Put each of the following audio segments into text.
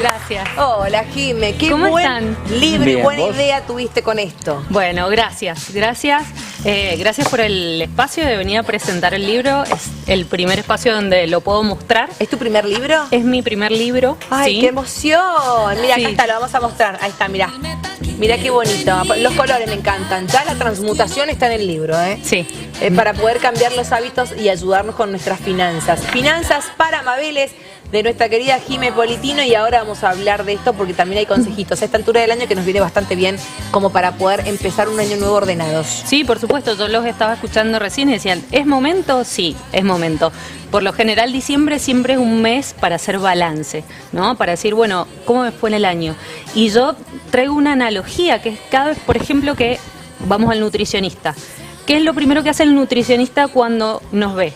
Gracias. Hola, Jime. Qué ¿Cómo buen están? libro y Bien, buena ¿vos? idea tuviste con esto. Bueno, gracias. Gracias por el espacio de venir a presentar el libro. Es el primer espacio donde lo puedo mostrar. ¿Es tu primer libro? Es mi primer libro. ¡Ay, ¿sí? qué emoción! Mira, Sí. acá está, lo vamos a mostrar. Ahí está, mira. Mira qué bonito. Los colores me encantan. Ya la transmutación está en el libro, ¿eh? Sí. Para poder cambiar los hábitos y ayudarnos con nuestras finanzas. Finanzas para Mabeles, de nuestra querida Jime Politino, y ahora vamos a hablar de esto porque también hay consejitos a esta altura del año que nos viene bastante bien como para poder empezar un año nuevo ordenados. Sí, por supuesto, yo los estaba escuchando recién y decían, ¿es momento? Sí, es momento. Por lo general, diciembre siempre es un mes para hacer balance, ¿no? Para decir, bueno, ¿cómo me fue en el año? Y yo traigo una analogía que es cada vez, por ejemplo, que vamos al nutricionista. ¿Qué es lo primero que hace el nutricionista cuando nos ve?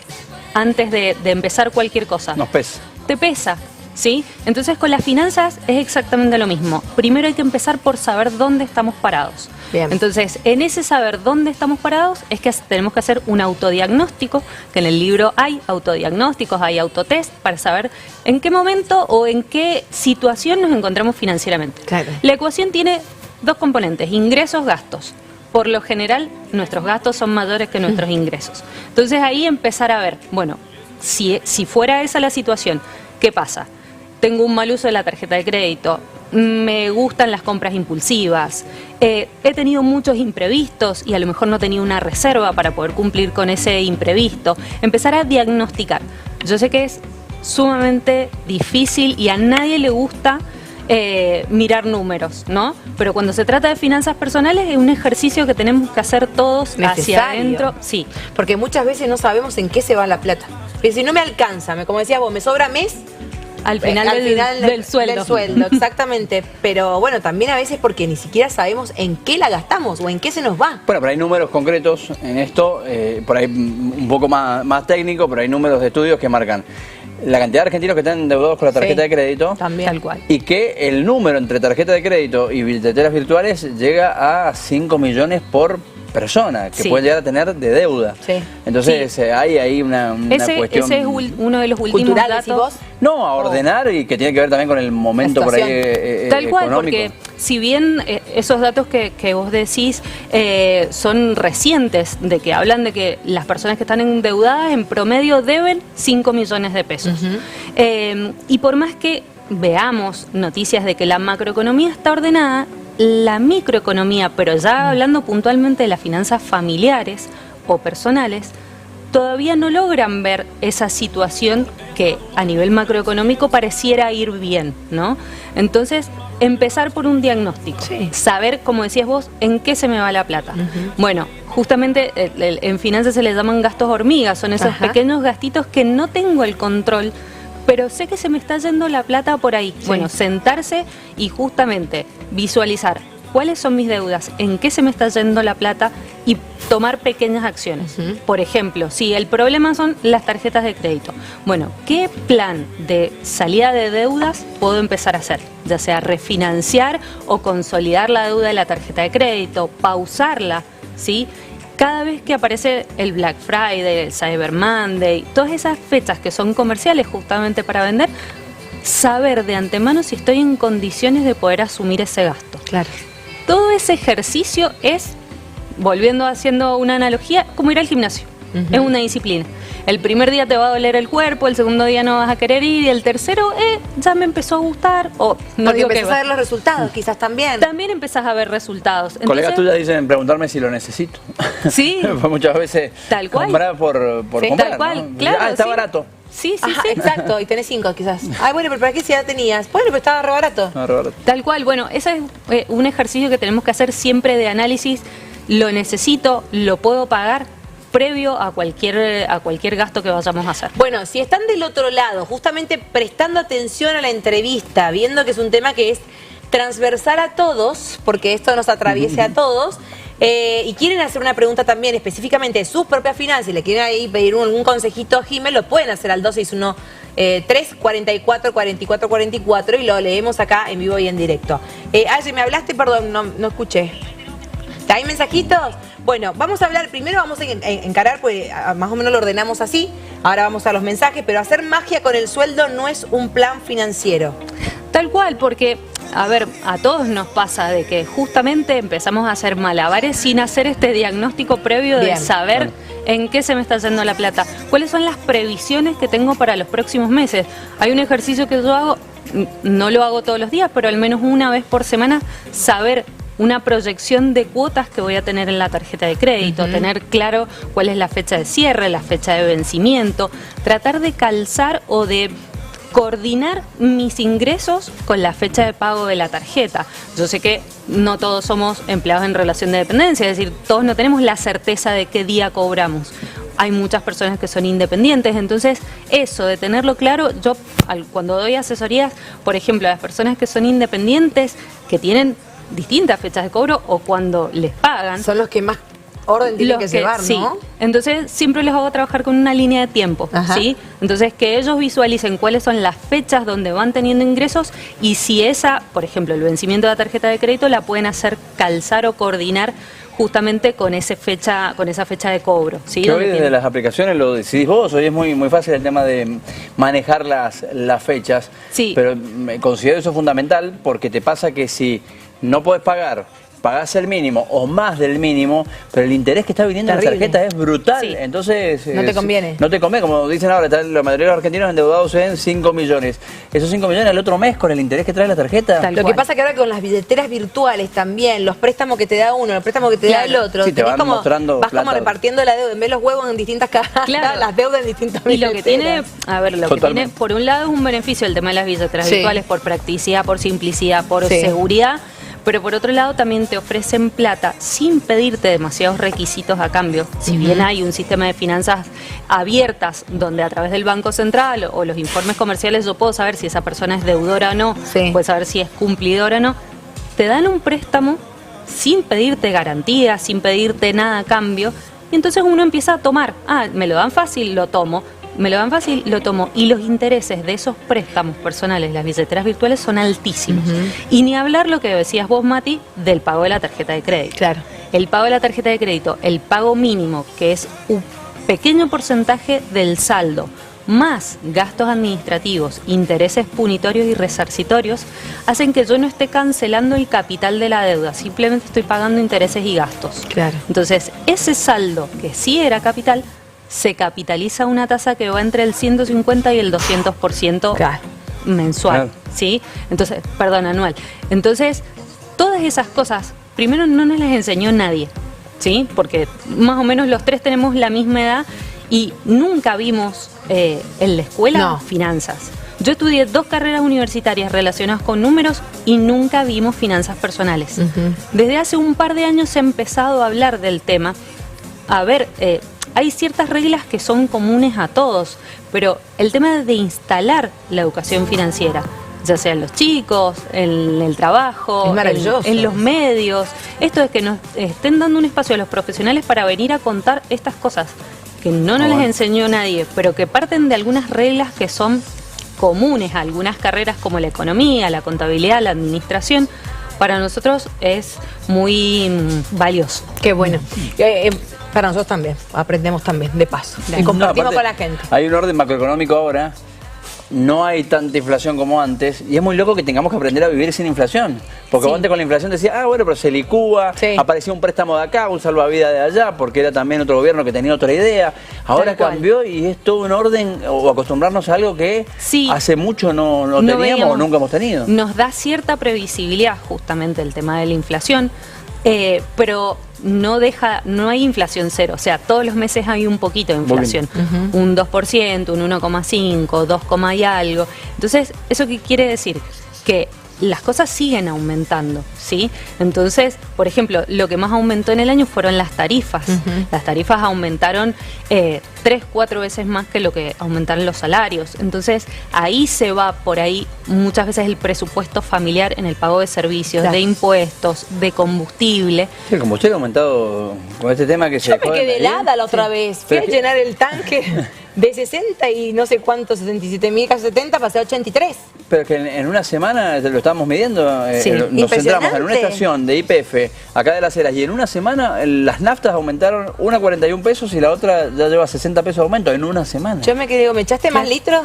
Antes de empezar cualquier cosa. Nos pesa. Te pesa, ¿sí? Entonces con las finanzas es exactamente lo mismo. Primero hay que empezar por saber dónde estamos parados. Bien. Entonces, en ese saber dónde estamos parados es que tenemos que hacer un autodiagnóstico, que en el libro hay autodiagnósticos, hay autotest, para saber en qué momento o en qué situación nos encontramos financieramente. Claro. La ecuación tiene dos componentes, ingresos, gastos. Por lo general, nuestros gastos son mayores que nuestros ingresos. Entonces ahí empezar a ver, bueno, si fuera esa la situación, ¿qué pasa? Tengo un mal uso de la tarjeta de crédito, me gustan las compras impulsivas, he tenido muchos imprevistos y a lo mejor no tenía una reserva para poder cumplir con ese imprevisto. Empezar a diagnosticar. Yo sé que es sumamente difícil y a nadie le gusta mirar números, ¿no? Pero cuando se trata de finanzas personales es un ejercicio que tenemos que hacer todos hacia Necesario. adentro. Sí. Porque muchas veces no sabemos en qué se va la plata. Pero si no me alcanza, como decías vos, me sobra mes, Al final, del sueldo. Del sueldo, exactamente. Pero bueno, también a veces porque ni siquiera sabemos en qué la gastamos o en qué se nos va. Bueno, pero hay números concretos en esto, por ahí un poco más técnico, pero hay números de estudios que marcan la cantidad de argentinos que están endeudados con la tarjeta Sí, de crédito. También. Tal cual. Y que el número entre tarjeta de crédito y billeteras virtuales llega a 5 millones por persona que Sí. puede llegar a tener de deuda. Sí. Entonces hay ahí una cuestión... Ese es uno de los últimos Cultural, datos. decís vos. No, a ordenar y que tiene que ver también con el momento La por ahí situación. Tal cual, económico. porque si bien esos datos que vos decís son recientes, de que hablan de que las personas que están endeudadas en promedio deben 5 millones de pesos. Y por más que veamos noticias de que la macroeconomía está ordenada, la microeconomía, pero ya hablando puntualmente de las finanzas familiares o personales, todavía no logran ver esa situación que a nivel macroeconómico pareciera ir bien, ¿no? Entonces, empezar por un diagnóstico, Sí. saber, como decías vos, en qué se me va la plata. Bueno, justamente en finanzas se les llaman gastos hormigas, son esos Ajá. pequeños gastitos que no tengo el control, pero sé que se me está yendo la plata por ahí. Sí. Bueno, sentarse y justamente visualizar cuáles son mis deudas, en qué se me está yendo la plata y tomar pequeñas acciones. Por ejemplo, si el problema son las tarjetas de crédito, bueno, ¿qué plan de salida de deudas puedo empezar a hacer? Ya sea refinanciar o consolidar la deuda de la tarjeta de crédito, pausarla, ¿sí? Cada vez que aparece el Black Friday, el Cyber Monday, todas esas fechas que son comerciales justamente para vender, saber de antemano si estoy en condiciones de poder asumir ese gasto. Claro. Todo ese ejercicio es, volviendo haciendo una analogía, como ir al gimnasio. Es una disciplina. El primer día te va a doler el cuerpo, el segundo día no vas a querer ir y el tercero, ya me empezó a gustar. O no Porque digo que empezás a ver los resultados, quizás también. también empezás a ver resultados. Colegas Entonces, tuyas dicen preguntarme si lo necesito. Sí. Pues muchas veces Tal cual. comprar por Sí, comprar, tal cual, ¿no? claro, Está sí. barato. Sí, sí, Ajá, sí. exacto, y tenés 5 quizás. Ay, bueno, pero ¿para qué si ya tenías? Bueno, pero estaba re barato. No, barato. Tal cual, bueno, ese es un ejercicio que tenemos que hacer siempre de análisis. Lo necesito, lo puedo pagar previo a cualquier gasto que vayamos a hacer. Bueno, si están del otro lado, justamente prestando atención a la entrevista, viendo que es un tema que es transversal a todos, porque esto nos atraviesa a todos, y quieren hacer una pregunta también específicamente de sus propias finanzas y le quieren ahí pedir algún consejito a Jime, lo pueden hacer al 261-344-4444 y lo leemos acá en vivo y en directo. Aye, ¿me hablaste? Perdón, no escuché. ¿Hay mensajitos? Bueno, vamos a hablar, primero vamos a encarar, pues más o menos lo ordenamos así, ahora vamos a los mensajes, pero hacer magia con el sueldo no es un plan financiero. Tal cual, porque, a ver, a todos nos pasa de que justamente empezamos a hacer malabares sin hacer este diagnóstico previo de saber en qué se me está yendo la plata. ¿Cuáles son las previsiones que tengo para los próximos meses? Hay un ejercicio que yo hago, no lo hago todos los días, pero al menos una vez por semana, saber una proyección de cuotas que voy a tener en la tarjeta de crédito, tener claro cuál es la fecha de cierre, la fecha de vencimiento, tratar de calzar o de coordinar mis ingresos con la fecha de pago de la tarjeta. Yo sé que no todos somos empleados en relación de dependencia, es decir, todos no tenemos la certeza de qué día cobramos. Hay muchas personas que son independientes, entonces eso de tenerlo claro, yo cuando doy asesorías, por ejemplo, a las personas que son independientes, que tienen distintas fechas de cobro o cuando les pagan. Son los que más orden tienen que llevar, sí. ¿no? Entonces siempre les hago trabajar con una línea de tiempo, ¿sí? Entonces que ellos visualicen cuáles son las fechas donde van teniendo ingresos y si esa, por ejemplo, el vencimiento de la tarjeta de crédito la pueden hacer calzar o coordinar justamente con esa fecha de cobro, ¿sí? Que hoy desde las aplicaciones lo decidís vos, hoy es muy fácil el tema de manejar las fechas, sí. Pero considero eso fundamental porque te pasa que si no podés pagás el mínimo o más del mínimo, pero el interés que está viniendo en la tarjeta es brutal, sí. Entonces no te conviene. No te conviene, como dicen ahora, la mayoría de los argentinos endeudados en 5 millones. Esos 5 millones al otro mes con el interés que trae la tarjeta. Lo que pasa que ahora con las billeteras virtuales también, los préstamos que te da uno, los préstamos que te da el otro, sí, te van como, mostrando vas plata. como repartiendo la deuda, en vez de los huevos en distintas cajas, las deudas en distintas billeteras. Y lo que tiene, a ver, lo que tiene, por un lado es un beneficio el tema de las billeteras virtuales por practicidad, por simplicidad, por seguridad. Pero por otro lado también te ofrecen plata sin pedirte demasiados requisitos a cambio. Si bien hay un sistema de finanzas abiertas donde a través del Banco Central o los informes comerciales yo puedo saber si esa persona es deudora o no, puedo saber si es cumplidora o no, te dan un préstamo sin pedirte garantía, sin pedirte nada a cambio y entonces uno empieza a tomar, me lo dan fácil, lo tomo. Me lo dan fácil, lo tomo. Y los intereses de esos préstamos personales, las billeteras virtuales, son altísimos. Y ni hablar lo que decías vos, Mati, del pago de la tarjeta de crédito. Claro. El pago de la tarjeta de crédito, el pago mínimo, que es un pequeño porcentaje del saldo, más gastos administrativos, intereses punitorios y resarcitorios, hacen que yo no esté cancelando el capital de la deuda, simplemente estoy pagando intereses y gastos. Claro. Entonces, ese saldo, que sí era capital, se capitaliza una tasa que va entre el 150 y el 200% mensual, ¿sí? Entonces, perdón, anual. Entonces, todas esas cosas, primero no nos las enseñó nadie, ¿sí? Porque más o menos los tres tenemos la misma edad y nunca vimos en la escuela finanzas. Yo estudié 2 carreras universitarias relacionadas con números y nunca vimos finanzas personales. Desde hace un par de años se ha empezado a hablar del tema. A ver, hay ciertas reglas que son comunes a todos, pero el tema de instalar la educación financiera, ya sea en los chicos, en el trabajo, en los medios, esto es que nos estén dando un espacio a los profesionales para venir a contar estas cosas que no nos les enseñó nadie, pero que parten de algunas reglas que son comunes a algunas carreras como la economía, la contabilidad, la administración. Para nosotros es muy valioso. Qué bueno. Para nosotros también, aprendemos también, de paso. Y compartimos con la gente. Hay un orden macroeconómico ahora, no hay tanta inflación como antes, y es muy loco que tengamos que aprender a vivir sin inflación. Porque antes con la inflación decía, bueno, pero se licúa, apareció un préstamo de acá, un salvavidas de allá, porque era también otro gobierno que tenía otra idea. Ahora cambió y es todo un orden, o acostumbrarnos a algo que hace mucho no teníamos o nunca hemos tenido. Nos da cierta previsibilidad justamente el tema de la inflación. Pero no hay inflación cero, o sea, todos los meses hay un poquito de inflación, un 2%, un 1,5%, 2, y algo. Entonces, ¿eso qué quiere decir? Que las cosas siguen aumentando, ¿sí? Entonces, por ejemplo, lo que más aumentó en el año fueron las tarifas. Las tarifas aumentaron 3, 4 veces más que lo que aumentaron los salarios. Entonces, ahí se va por ahí muchas veces el presupuesto familiar en el pago de servicios, de impuestos, de combustible. Sí, el combustible ha aumentado con este tema que Yo me quedé helada la otra vez. Fui a llenar el tanque de 60 y no sé cuánto, 67.000, casi 70, pasé a 83. Pero es que en una semana lo estábamos midiendo, Sí. nos centramos en una estación de YPF, acá de Las Heras, y en una semana las naftas aumentaron una a 41 pesos y la otra ya lleva 60 pesos de aumento en una semana. Yo me quedé, digo, ¿me echaste más litros?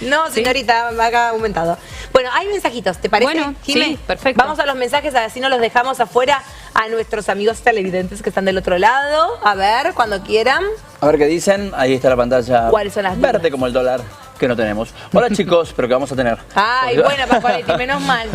No, señorita, acá ha aumentado. Bueno, hay mensajitos, ¿te parece, Bueno, Jimé? sí, perfecto. Vamos a los mensajes, así no los dejamos afuera a nuestros amigos televidentes que están del otro lado. A ver, cuando quieran. A ver qué dicen, ahí está la pantalla ¿Cuáles son las verde dudas? como el dólar, que no tenemos. Hola chicos, pero que vamos a tener. Ay, buena, Pascualetti, menos mal.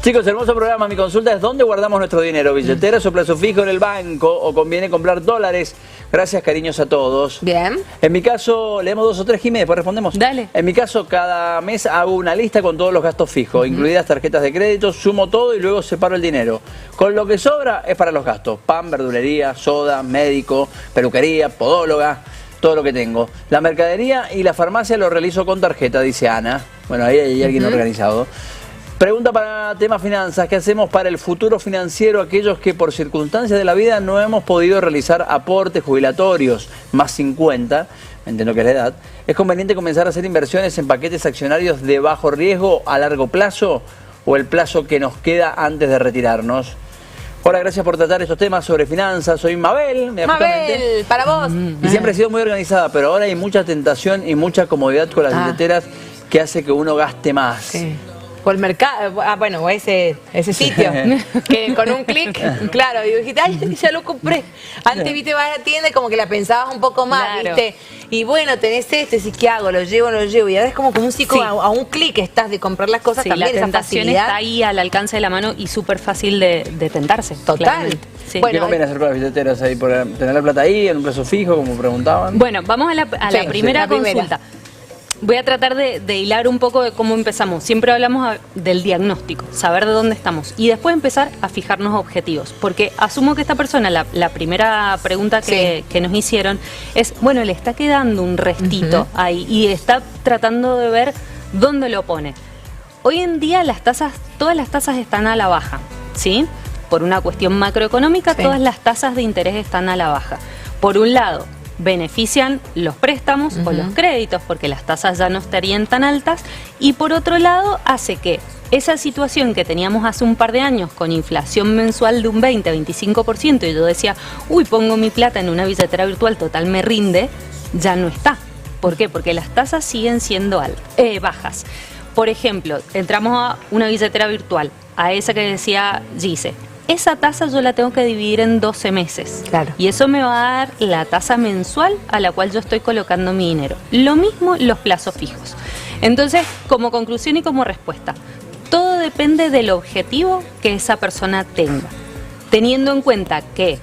Chicos, hermoso programa. Mi consulta es: ¿dónde guardamos nuestro dinero? ¿Billeteras o plazo fijo en el banco? ¿O conviene comprar dólares? Gracias, cariños a todos. Bien. En mi caso, leemos 2 o 3, Jimé, después respondemos. Dale. En mi caso, cada mes hago una lista con todos los gastos fijos, incluidas tarjetas de crédito, sumo todo y luego separo el dinero. Con lo que sobra es para los gastos: pan, verdulería, soda, médico, peluquería, podóloga, todo lo que tengo. La mercadería y la farmacia lo realizo con tarjeta, dice Ana. Bueno, ahí hay alguien organizado. Pregunta para tema finanzas: ¿qué hacemos para el futuro financiero aquellos que por circunstancias de la vida no hemos podido realizar aportes jubilatorios más 50? Entiendo que es la edad. ¿Es conveniente comenzar a hacer inversiones en paquetes accionarios de bajo riesgo a largo plazo o el plazo que nos queda antes de retirarnos? Hola, gracias por tratar estos temas sobre finanzas. Soy Mabel. Mabel, para vos. Y siempre he sido muy organizada, pero ahora hay mucha tentación y mucha comodidad con las billeteras que hace que uno gaste más. Sí. O el mercado, bueno, o ese sitio, que con un clic, claro, y dijiste, ay, ya lo compré. Antes, viste, vas a la tienda y como que la pensabas un poco más, Claro. viste. Y bueno, tenés decís, ¿qué hago? ¿Lo llevo o no lo llevo? Y ahora es como un ciclo, Sí. a un clic estás de comprar las cosas Sí, también, la esa tentación facilidad. está ahí al alcance de la mano y súper fácil de tentarse. Total. claramente. Sí. Bueno, ¿Qué conviene hacer con las billeteras ahí? ¿Tener la plata ahí en un plazo fijo, como preguntaban? Bueno, vamos a la Sí, primera la primera. consulta. Voy a tratar de hilar un poco de cómo empezamos. Siempre hablamos del diagnóstico, saber de dónde estamos y después empezar a fijarnos objetivos. Porque asumo que esta persona, la primera pregunta que nos hicieron es, bueno, le está quedando un restito ahí y está tratando de ver dónde lo pone. Hoy en día todas las tasas están a la baja, ¿sí? Por una cuestión macroeconómica, Sí. todas las tasas de interés están a la baja. Por un lado, benefician los préstamos o los créditos porque las tasas ya no estarían tan altas, y por otro lado hace que esa situación que teníamos hace un par de años con inflación mensual de un 20-25% y yo decía, uy, pongo mi plata en una billetera virtual, total me rinde, ya no está. ¿Por qué? Porque las tasas siguen siendo bajas. Por ejemplo, entramos a una billetera virtual, a esa que decía Gise. Esa tasa yo la tengo que dividir en 12 meses. Claro. Y eso me va a dar la tasa mensual a la cual yo estoy colocando mi dinero. Lo mismo los plazos fijos. Entonces, como conclusión y como respuesta, todo depende del objetivo que esa persona tenga. Teniendo en cuenta que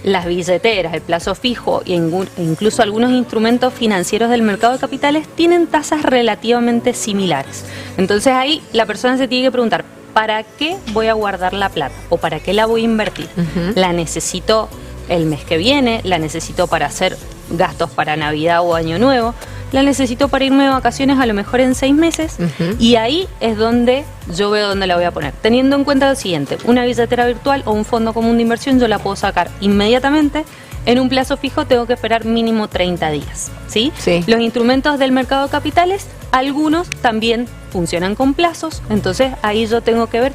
las billeteras, el plazo fijo e incluso algunos instrumentos financieros del mercado de capitales tienen tasas relativamente similares. Entonces ahí la persona se tiene que preguntar, ¿para qué voy a guardar la plata? ¿O para qué la voy a invertir? ¿La necesito el mes que viene? ¿La necesito para hacer gastos para Navidad o Año Nuevo? ¿La necesito para irme de vacaciones a lo mejor en 6 meses? Y ahí es donde yo veo dónde la voy a poner. Teniendo en cuenta lo siguiente, una billetera virtual o un fondo común de inversión yo la puedo sacar inmediatamente. En un plazo fijo tengo que esperar mínimo 30 días, ¿sí? Sí. Los instrumentos del mercado de capitales, algunos también funcionan con plazos, entonces ahí yo tengo que ver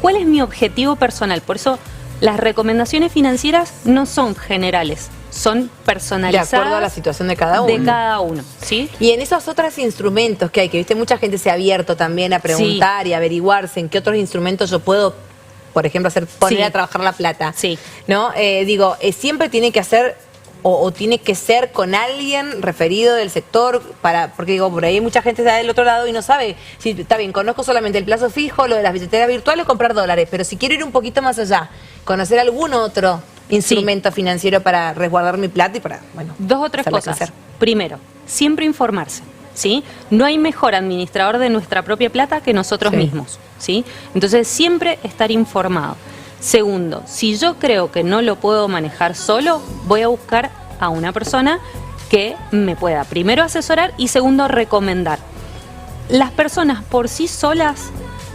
cuál es mi objetivo personal. Por eso las recomendaciones financieras no son generales, son personalizadas. De acuerdo a la situación de cada uno. De cada uno, ¿sí? Y en esos otros instrumentos que hay, que viste, mucha gente se ha abierto también a preguntar y averiguarse en qué otros instrumentos yo puedo, por ejemplo, poner Sí. a trabajar la plata. Sí. ¿No? Siempre tiene que hacer o tiene que ser con alguien referido del sector, porque digo, por ahí mucha gente está del otro lado y no sabe. Si está bien, conozco solamente el plazo fijo, lo de las billeteras virtuales, comprar dólares, pero si quiero ir un poquito más allá, conocer algún otro instrumento financiero para resguardar mi plata y para, bueno, 2 o 3 hacerla cosas. crecer. Primero, siempre informarse, ¿sí? No hay mejor administrador de nuestra propia plata que nosotros Sí. mismos, ¿sí? Entonces, siempre estar informado. Segundo, si yo creo que no lo puedo manejar solo, voy a buscar a una persona que me pueda, primero, asesorar y segundo, recomendar. Las personas por sí solas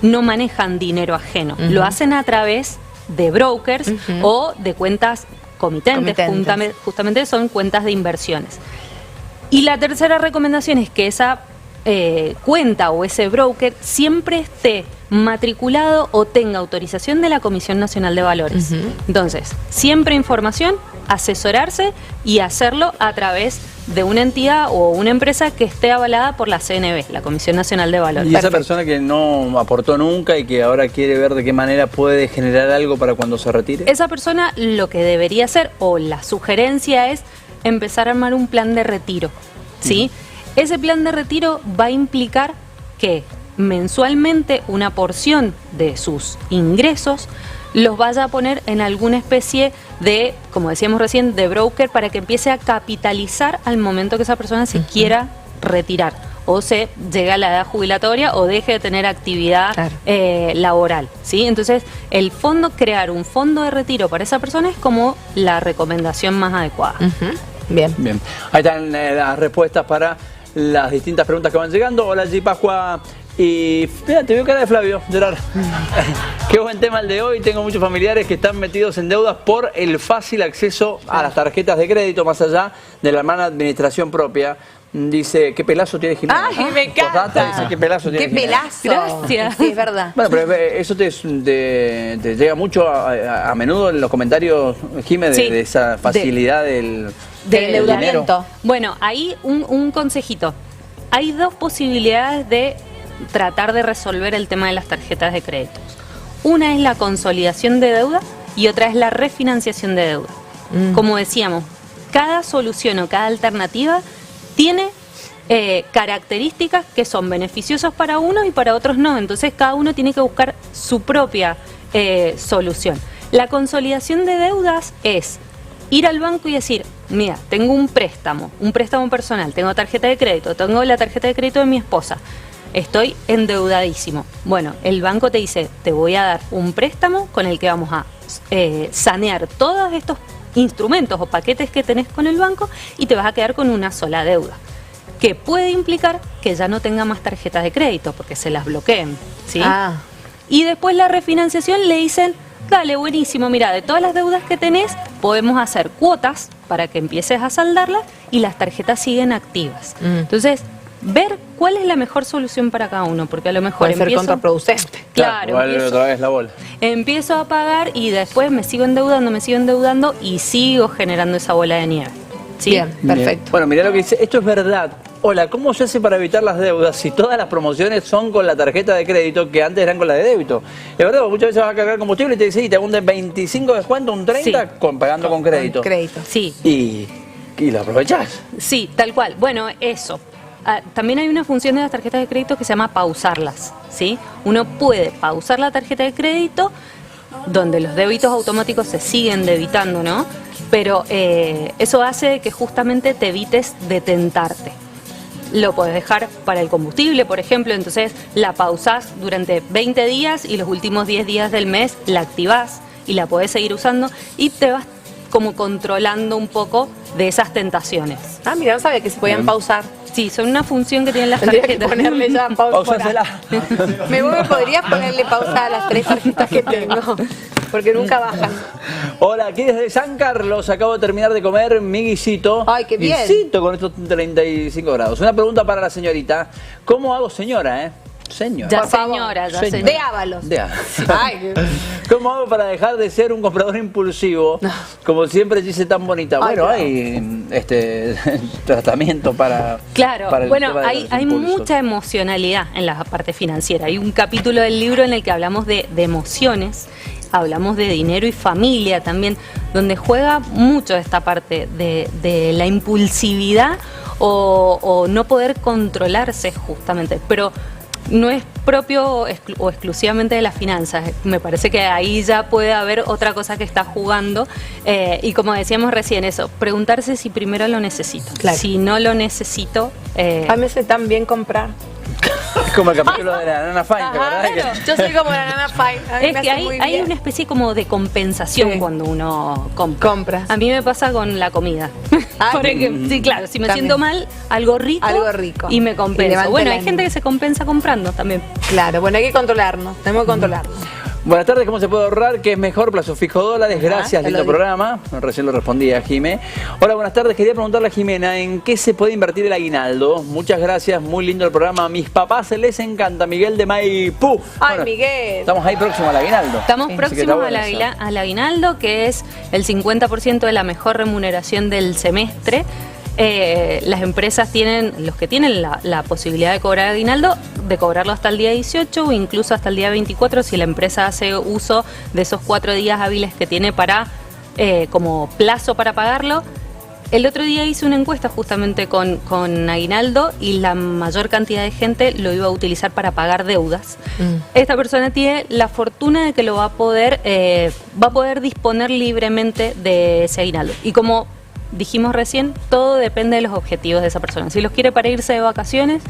no manejan dinero ajeno, lo hacen a través de brokers o de cuentas comitentes. Justamente son cuentas de inversiones. Y la tercera recomendación es que esa cuenta o ese broker siempre esté matriculado o tenga autorización de la Comisión Nacional de Valores. Entonces, siempre información, asesorarse y hacerlo a través de una entidad o una empresa que esté avalada por la CNV, la Comisión Nacional de Valores. Y esa persona que no aportó nunca y que ahora quiere ver de qué manera puede generar algo para cuando se retire. Esa persona lo que debería hacer, o la sugerencia es empezar a armar un plan de retiro, ¿sí? Ese plan de retiro va a implicar que mensualmente una porción de sus ingresos los vaya a poner en alguna especie de, como decíamos recién, de broker para que empiece a capitalizar al momento que esa persona se quiera retirar o se llega a la edad jubilatoria o deje de tener actividad laboral, ¿sí? Entonces, el fondo, crear un fondo de retiro para esa persona es como la recomendación más adecuada. Bien. Bien. Ahí están las respuestas para las distintas preguntas que van llegando. Hola, G. Pascua. Y mira, te veo cara de Flavio, Gerard. Qué buen tema el de hoy. Tengo muchos familiares que están metidos en deudas por el fácil acceso a las tarjetas de crédito, más allá de la mala administración propia. Dice, ¿qué pelazo tiene Jimena? ¡Ay, me encanta! Dice, ¿qué pelazo tiene Jimena? ¡Qué pelazo! Gracias. Sí, es verdad. Bueno, pero eso te llega mucho a menudo en los comentarios, Jimé, Sí. de esa facilidad del endeudamiento. dinero. Bueno, ahí un consejito. Hay dos posibilidades de tratar de resolver el tema de las tarjetas de crédito. Una es la consolidación de deuda y otra es la refinanciación de deuda. Como decíamos, cada solución o cada alternativa tiene características que son beneficiosas para unos y para otros no. Entonces cada uno tiene que buscar su propia solución. La consolidación de deudas es ir al banco y decir, mira, tengo un préstamo personal, tengo tarjeta de crédito, tengo la tarjeta de crédito de mi esposa, estoy endeudadísimo. Bueno, el banco te dice, te voy a dar un préstamo con el que vamos a sanear todos estos instrumentos o paquetes que tenés con el banco y te vas a quedar con una sola deuda, que puede implicar que ya no tenga más tarjetas de crédito porque se las bloqueen, ¿sí? Y después la refinanciación le dicen, dale, buenísimo, mira, de todas las deudas que tenés podemos hacer cuotas para que empieces a saldarlas y las tarjetas siguen activas. Entonces, ver cuál es la mejor solución para cada uno, porque a lo mejor puede ser contraproducente. Claro, Vale otra vez la bola. empiezo a pagar y después me sigo endeudando y sigo generando esa bola de nieve. ¿Sí? Bien, perfecto. Bueno, mirá lo que dice, esto es verdad. Hola, ¿cómo se hace para evitar las deudas si todas las promociones son con la tarjeta de crédito que antes eran con la de débito? Es verdad, muchas veces vas a cargar combustible y te dice, te hago un 25 de descuento, un 30 pagando con crédito. Sí. Y lo aprovechás. Sí, tal cual. Bueno, eso. También hay una función de las tarjetas de crédito que se llama pausarlas, ¿sí? Uno puede pausar la tarjeta de crédito, donde los débitos automáticos se siguen debitando, ¿no? Pero eso hace que justamente te evites de tentarte. Lo podés dejar para el combustible, por ejemplo, entonces la pausás durante 20 días y los últimos 10 días del mes la activás y la podés seguir usando y te vas como controlando un poco de esas tentaciones. Ah, mira, no sabía que se podían pausar. Sí, son una función que tienen las Tendría que tarjetas. ponerle ya pausa. Pausásela. ¿Me podrías ponerle pausa a las 3 tarjetas que tengo? Porque nunca bajan. Hola, aquí desde San Carlos, acabo de terminar de comer mi guisito. Ay, qué bien. Guisito con estos 35 grados. Una pregunta para la señorita. ¿Cómo hago, señora, Señora. Ya Por favor. señora, ya Señora. señora. De Ábalos. Ay. ¿Cómo hago para dejar de ser un comprador impulsivo? Como siempre dice tan bonita. Ay, Bueno, claro. hay tratamiento para... Claro, para el bueno, tema de hay los impulsos. mucha emocionalidad en la parte financiera. Hay un capítulo del libro en el que hablamos de emociones, hablamos de dinero y familia también, donde juega mucho esta parte de la impulsividad o no poder controlarse justamente. Pero no es propio o exclusivamente de las finanzas. Me parece que ahí ya puede haber otra cosa que está jugando. Y como decíamos recién, eso, preguntarse si primero lo necesito. Claro. Si no lo necesito... A mí me sé tan bien comprar. Como el capítulo de la Nana Fine, Ajá, ¿verdad? claro. Yo soy como la Nana Fine. A mí Es me que hace muy hay bien. una especie como de compensación Sí. cuando uno compra. Compras. A mí me pasa con la comida. Ah, Por ejemplo, sí, claro, si me También. siento mal, algo rico Y y me levanta compenso. el Bueno, hay ánimo. gente que se compensa comprando también. Claro, bueno, hay que controlarnos. Tenemos que controlarnos. Buenas tardes, ¿cómo se puede ahorrar? ¿Qué es mejor? Plazo fijo dólares. Gracias, lindo programa. Recién lo respondí a Jimé. Hola, buenas tardes. Quería preguntarle a Jimena, ¿en qué se puede invertir el aguinaldo? Muchas gracias, muy lindo el programa. A mis papás se les encanta. Miguel de Maipú. Ay, bueno, Miguel. Estamos ahí próximos al aguinaldo. Estamos próximos al aguinaldo, que es el 50% de la mejor remuneración del semestre. Las empresas tienen, los que tienen la posibilidad de cobrar aguinaldo, de cobrarlo hasta el día 18 o incluso hasta el día 24 si la empresa hace uso de esos 4 días hábiles que tiene para como plazo para pagarlo. El otro día hice una encuesta justamente con aguinaldo y la mayor cantidad de gente lo iba a utilizar para pagar deudas. Esta persona tiene la fortuna de que lo va a poder disponer libremente de ese aguinaldo. Y como dijimos recién, todo depende de los objetivos de esa persona. Si los quiere para irse de vacaciones,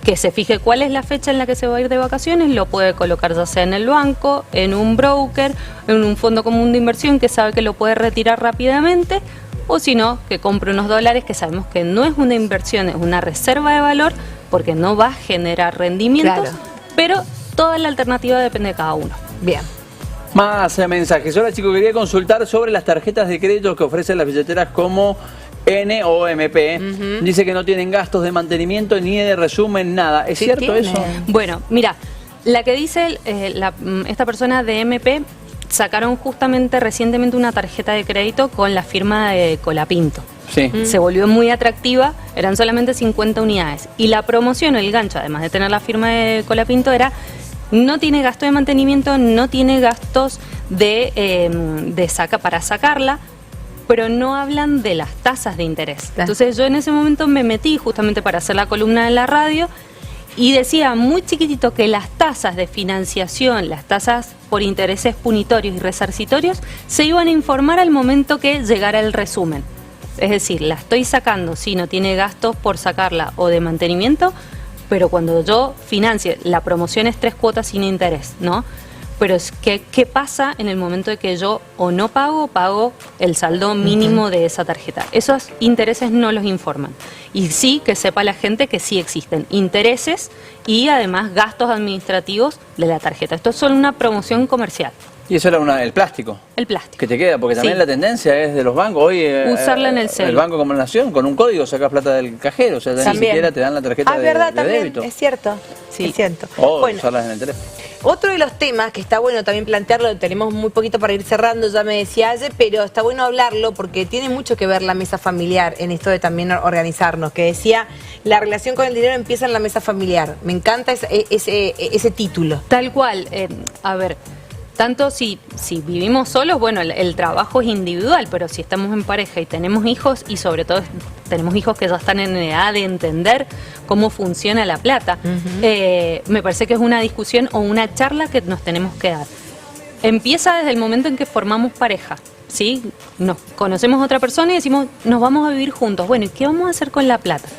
que se fije cuál es la fecha en la que se va a ir de vacaciones, lo puede colocar ya sea en el banco, en un broker, en un fondo común de inversión que sabe que lo puede retirar rápidamente, o si no, que compre unos dólares que sabemos que no es una inversión, es una reserva de valor, porque no va a generar rendimientos, pero toda la alternativa depende de cada uno. Bien. Más mensajes. Hola chicos, quería consultar sobre las tarjetas de crédito que ofrecen las billeteras como N o MP. Dice que no tienen gastos de mantenimiento ni de resumen, nada. ¿Es cierto eso? Bueno, mira, la que dice esta persona de MP, sacaron justamente recientemente una tarjeta de crédito con la firma de Colapinto. Sí. Se volvió muy atractiva, eran solamente 50 unidades. Y la promoción, el gancho, además de tener la firma de Colapinto, era: no tiene gasto de mantenimiento, no tiene gastos para sacarla, pero no hablan de las tasas de interés. Entonces yo en ese momento me metí justamente para hacer la columna de la radio y decía muy chiquitito que las tasas de financiación, las tasas por intereses punitorios y resarcitorios, se iban a informar al momento que llegara el resumen. Es decir, la estoy sacando si no tiene gastos por sacarla o de mantenimiento, pero cuando yo financie, la promoción es 3 cuotas sin interés, ¿no? Pero es que, ¿qué pasa en el momento de que yo o no pago el saldo mínimo de esa tarjeta? Esos intereses no los informan. Y sí que sepa la gente que sí existen intereses y además gastos administrativos de la tarjeta. Esto es solo una promoción comercial. Y eso era el plástico. El plástico. Que te queda, porque también la tendencia es de los bancos. Hoy usarla en el celu. El Banco como Nación, con un código sacas plata del cajero. O sea, ni siquiera te dan la tarjeta de débito. Es cierto. Sí, es cierto. O usarlas en el teléfono. Otro de los temas que está bueno también plantearlo, tenemos muy poquito para ir cerrando, ya me decía ayer, pero está bueno hablarlo porque tiene mucho que ver la mesa familiar en esto de también organizarnos, que decía, la relación con el dinero empieza en la mesa familiar. Me encanta ese título. Tal cual. A ver, tanto si vivimos solos, bueno, el trabajo es individual, pero si estamos en pareja y tenemos hijos, y sobre todo tenemos hijos que ya están en edad de entender cómo funciona la plata, me parece que es una discusión o una charla que nos tenemos que dar. Empieza desde el momento en que formamos pareja, ¿sí? Nos conocemos a otra persona y decimos, nos vamos a vivir juntos. Bueno, ¿y qué vamos a hacer con la plata?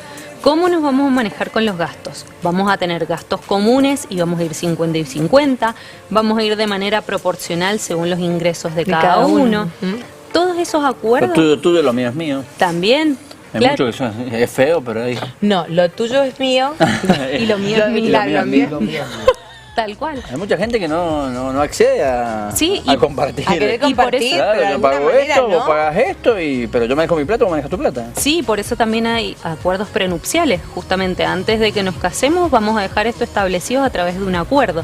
¿Cómo nos vamos a manejar con los gastos? ¿Vamos a tener gastos comunes y vamos a ir 50 y 50? ¿Vamos a ir de manera proporcional según los ingresos de cada uno? Todos esos acuerdos... Lo tuyo, lo mío es mío. También. Hay mucho que es feo, pero ahí... No, lo tuyo es mío y lo mío es mío. Lo mío es mío. Tal cual. Hay mucha gente que no accede a compartir. A querer compartir, claro, pero yo pago manera, esto, ¿no? vos pagás esto, pero yo manejo mi plata, vos manejas tu plata. Sí, por eso también hay acuerdos prenupciales. Justamente antes de que nos casemos vamos a dejar esto establecido a través de un acuerdo.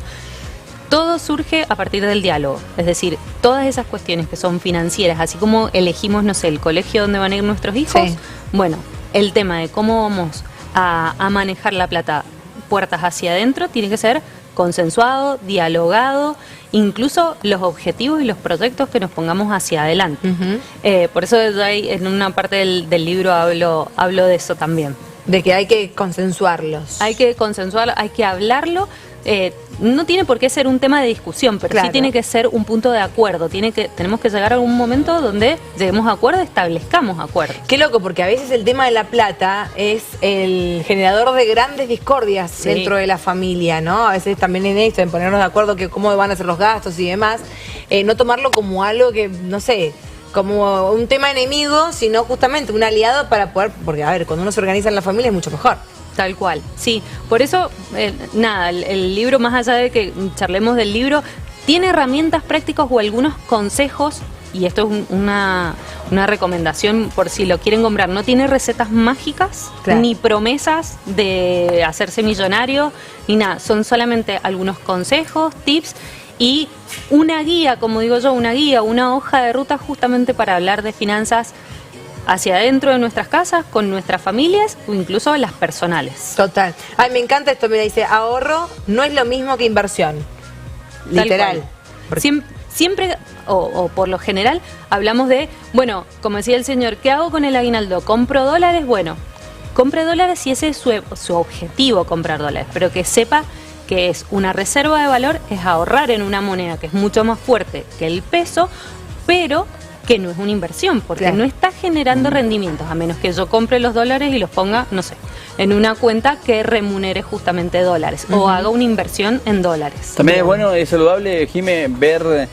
Todo surge a partir del diálogo. Es decir, todas esas cuestiones que son financieras, así como elegimos, no sé, el colegio donde van a ir nuestros hijos, bueno, el tema de cómo vamos a manejar la plata puertas hacia adentro tiene que ser consensuado, dialogado, incluso los objetivos y los proyectos que nos pongamos hacia adelante. Por eso en una parte del libro hablo de eso también. De que hay que consensuarlos. Hay que consensuarlo, hay que hablarlo. No tiene por qué ser un tema de discusión, pero sí tiene que ser un punto de acuerdo. Tenemos que llegar a algún momento donde lleguemos a acuerdo, establezcamos acuerdos. Qué loco, porque a veces el tema de la plata es el generador de grandes discordias dentro de la familia, ¿no? A veces también en esto, en ponernos de acuerdo que cómo van a ser los gastos y demás, no tomarlo como algo que, no sé, como un tema enemigo, sino justamente un aliado para poder, porque a ver, cuando uno se organiza en la familia es mucho mejor. Tal cual, sí. Por eso, nada, el libro, más allá de que charlemos del libro, tiene herramientas prácticas o algunos consejos, y esto es una recomendación por si lo quieren comprar. No tiene recetas mágicas, claro, ni promesas de hacerse millonario, ni nada. Son solamente algunos consejos, tips y una guía, como digo yo, una guía, una hoja de ruta justamente para hablar de finanzas hacia adentro de nuestras casas, con nuestras familias o incluso las personales. Total. Ay, me encanta esto, mira, dice, ahorro no es lo mismo que inversión. Tal Literal. cual. Siempre o por lo general, hablamos de, bueno, como decía el señor, ¿qué hago con el aguinaldo? ¿Compro dólares? Bueno, compre dólares si ese es su objetivo, comprar dólares, pero que sepa que es una reserva de valor, es ahorrar en una moneda que es mucho más fuerte que el peso, pero que no es una inversión, porque claro, no está generando rendimientos, a menos que yo compre los dólares y los ponga, no sé, en una cuenta que remunere justamente dólares, o haga una inversión en dólares. También es bueno, es saludable, Jime, ver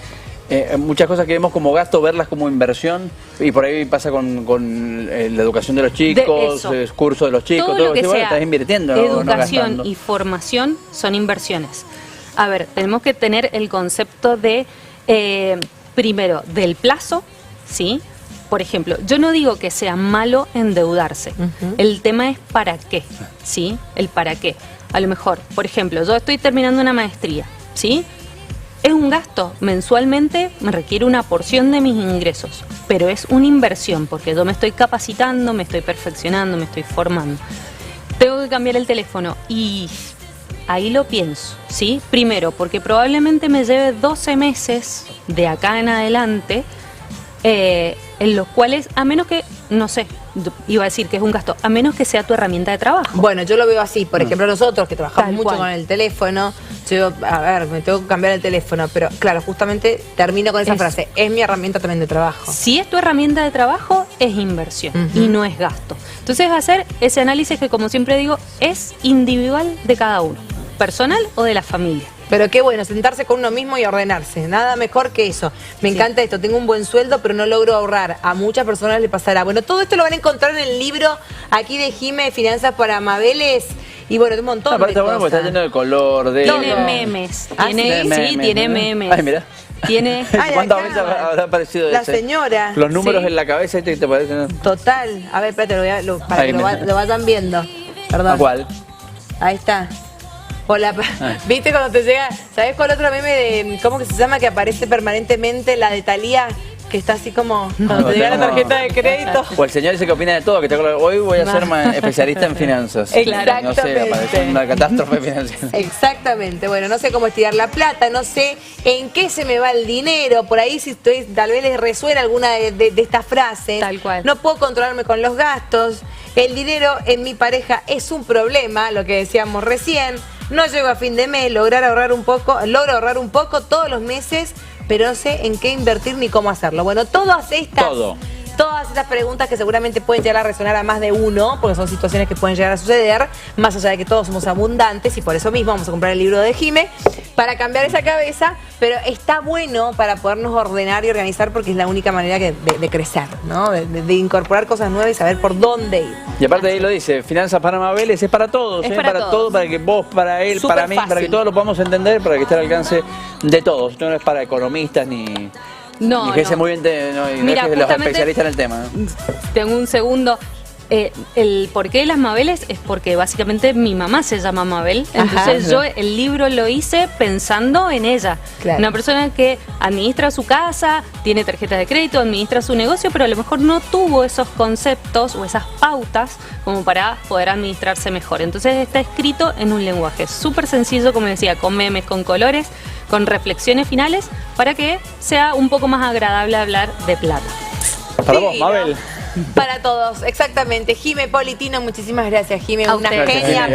muchas cosas que vemos como gasto, verlas como inversión, y por ahí pasa con la educación de los chicos, cursos de los chicos, todo lo que bueno, sea estás invirtiendo, educación no y formación son inversiones. A ver, tenemos que tener el concepto de, primero, del plazo, ¿sí? Por ejemplo, yo no digo que sea malo endeudarse. El tema es para qué, ¿sí? El para qué. A lo mejor, por ejemplo, yo estoy terminando una maestría, ¿sí? Es un gasto, mensualmente me requiere una porción de mis ingresos, pero es una inversión porque yo me estoy capacitando, me estoy perfeccionando, me estoy formando. Tengo que cambiar el teléfono y ahí lo pienso, ¿sí? Primero, porque probablemente me lleve 12 meses de acá en adelante, en los cuales, a menos que, no sé, iba a decir que es un gasto, a menos que sea tu herramienta de trabajo. Bueno, yo lo veo así, por ejemplo, nosotros que trabajamos Tal mucho cual. con el teléfono, yo, a ver, me tengo que cambiar el teléfono, pero claro, justamente termino con esa frase, es mi herramienta también de trabajo. Si es tu herramienta de trabajo, es inversión y no es gasto. Entonces, hacer ese análisis que, como siempre digo, es individual de cada uno, personal o de la familia. Pero qué bueno, sentarse con uno mismo y ordenarse, nada mejor que eso. Me encanta esto, tengo un buen sueldo pero no logro ahorrar, a muchas personas le pasará. Bueno, todo esto lo van a encontrar en el libro aquí de Jime, Finanzas para Mabeles, y bueno, de un montón de aparte cosas. bueno porque está lleno de color, de... Tiene memes, tiene memes. Ay, mira. Tiene... ¿Cuántas acá, veces habrá aparecido la ese? señora. Los números Sí. en la cabeza, ¿te parecen? Total. A ver, espérate, para Ahí que me- lo vayan viendo. Perdón. ¿A cuál? Ahí está. Hola, ¿viste cuando te llega? ¿Sabés cuál otro meme de cómo que se llama que aparece permanentemente, la de Thalía? Que está así como cuando te llega la tarjeta de crédito. O el señor ese que opina de todo, que te acuerdas, hoy voy a ser especialista en finanzas. Exactamente. No sé, aparece una catástrofe financiera. Exactamente, bueno, no sé cómo estirar la plata, no sé en qué se me va el dinero, por ahí si estoy, tal vez les resuena alguna de estas frases. Tal cual. No puedo controlarme con los gastos, el dinero en mi pareja es un problema, lo que decíamos recién, no llego a fin de mes, logro ahorrar un poco todos los meses, pero no sé en qué invertir ni cómo hacerlo. Bueno, todas estas preguntas que seguramente pueden llegar a resonar a más de uno, porque son situaciones que pueden llegar a suceder, más allá de que todos somos abundantes, y por eso mismo vamos a comprar el libro de Jime, para cambiar esa cabeza, pero está bueno para podernos ordenar y organizar, porque es la única manera de crecer, ¿no? De incorporar cosas nuevas y saber por dónde ir. Y aparte ahí lo dice, Finanzas para Mabeles es para todos, Es para todos. todo, para que vos, para él, Súper para mí, para que fácil. todos lo podamos entender, para que esté al alcance de todos. Esto no es para economistas ni que No. se muy bien, y Mira, no es que los justamente- especialistas en el tema. ¿no? Tengo un segundo. El porqué de las Mabeles es porque básicamente mi mamá se llama Mabel, entonces yo el libro lo hice pensando en ella. Claro. Una persona que administra su casa, tiene tarjetas de crédito, administra su negocio, pero a lo mejor no tuvo esos conceptos o esas pautas como para poder administrarse mejor. Entonces está escrito en un lenguaje súper sencillo, como decía, con memes, con colores, con reflexiones finales, para que sea un poco más agradable hablar de plata. Para vos, Divino. Mabel. Para todos, exactamente. Jime Politino, muchísimas gracias, Jime, A una ustedes. genia.